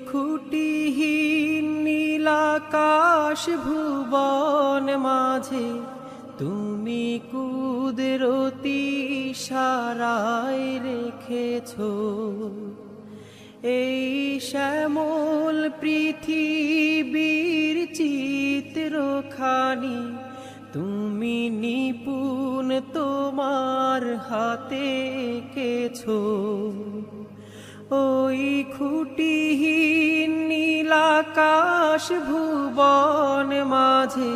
খুঁটিহীন নীলাকাশ ভুবন মাঝে তুমি কুদরতি ইশারায় রেখেছো এই শ্যামল পৃথিবীর চিত্রখানি তুমি নিপুণ তোমার হাতে এঁকেছো ওই খুঁটিহীন নীলাকাশ ভুবন মাঝে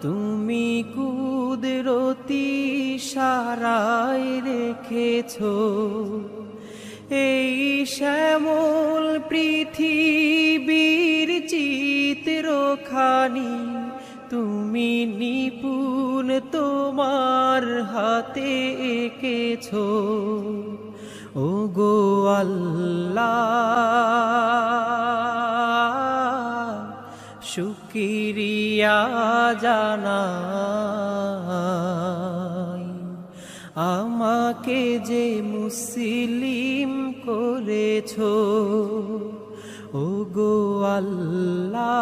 তুমি কুদরতি ইশারায় রেখেছো এই শ্যামল পৃথিবীর চিত্রখানি তুমি নিপুণ তোমার হাতে এঁকেছো ওগো আল্লাহ শুকরিয়া জানাই আমাকে যে মুসলিম করেছো ওগো আল্লাহ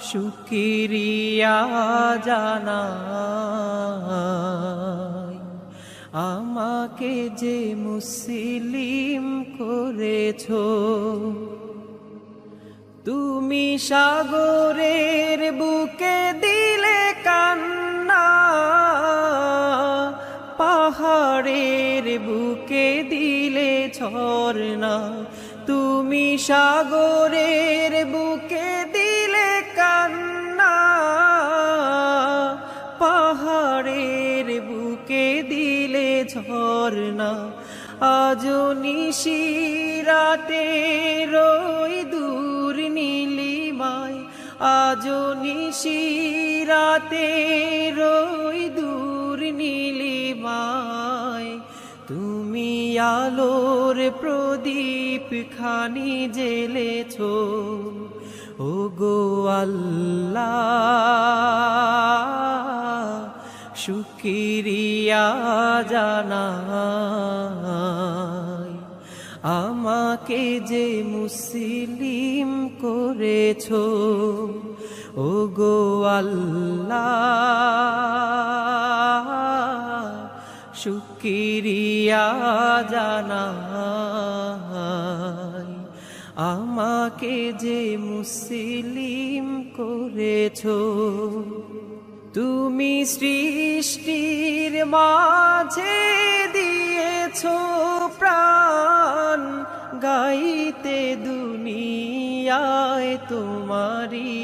শুকরিয়া জানাই আমাকে যে মুসলিম করেছো তুমি সাগরের বুকে দিলে কান্না পাহাড়ের বুকে দিলে ঝরনা তুমি সাগরের বুকে দিলে কান্না পাহাড়ের বুকে দিলে ঝরনা আজো নিশিরাতে রই দূর নীলিমায় আজো নিশিরাতে রই দূর নীলিমায় তুমি আলোর প্রদীপ খানি জ্বেলেছো ওগো আল্লাহ শুকরিয়া জানাই আমাকে যে মুসলিম করেছো ওগো আল্লাহ শুকরিয়া জানাই আমাকে যে মুসলিম করেছো তুমি সৃষ্টির মাঝে দিয়েছো প্রাণ গাইতে দুনিয়ায় তোমারি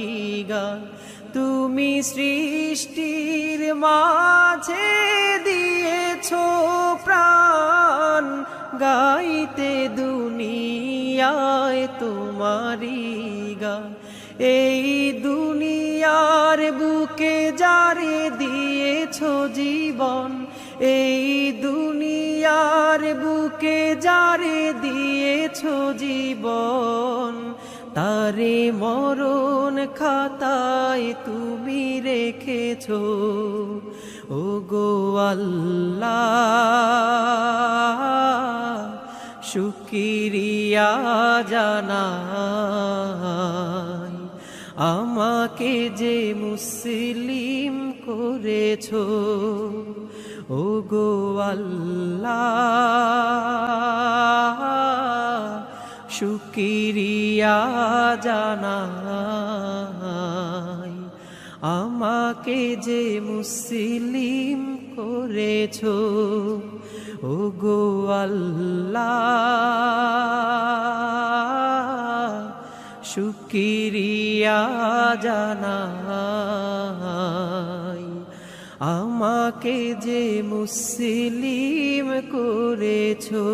গান তুমি সৃষ্টির মাঝে দিয়েছো প্রাণ গাইতে দুনিয়ায় তোমারি গান এই দুনিয়ার বুকে যারে দিয়েছো জীবন এই দুনিয়ার বুকে যারে দিয়েছো জীবন তারে মরণ খাতায় তুমি রেখেছো ওগো আল্লাহ শুকরিয়া জানাই আমাকে যে মুসলিম করেছো ওগো আল্লাহ শুকরিয়া জানাই আমাকে যে মুসলিম করেছো ওগো আল্লাহ শুকরিয়া জানাই আমাকে যে মুসলিম করেছো।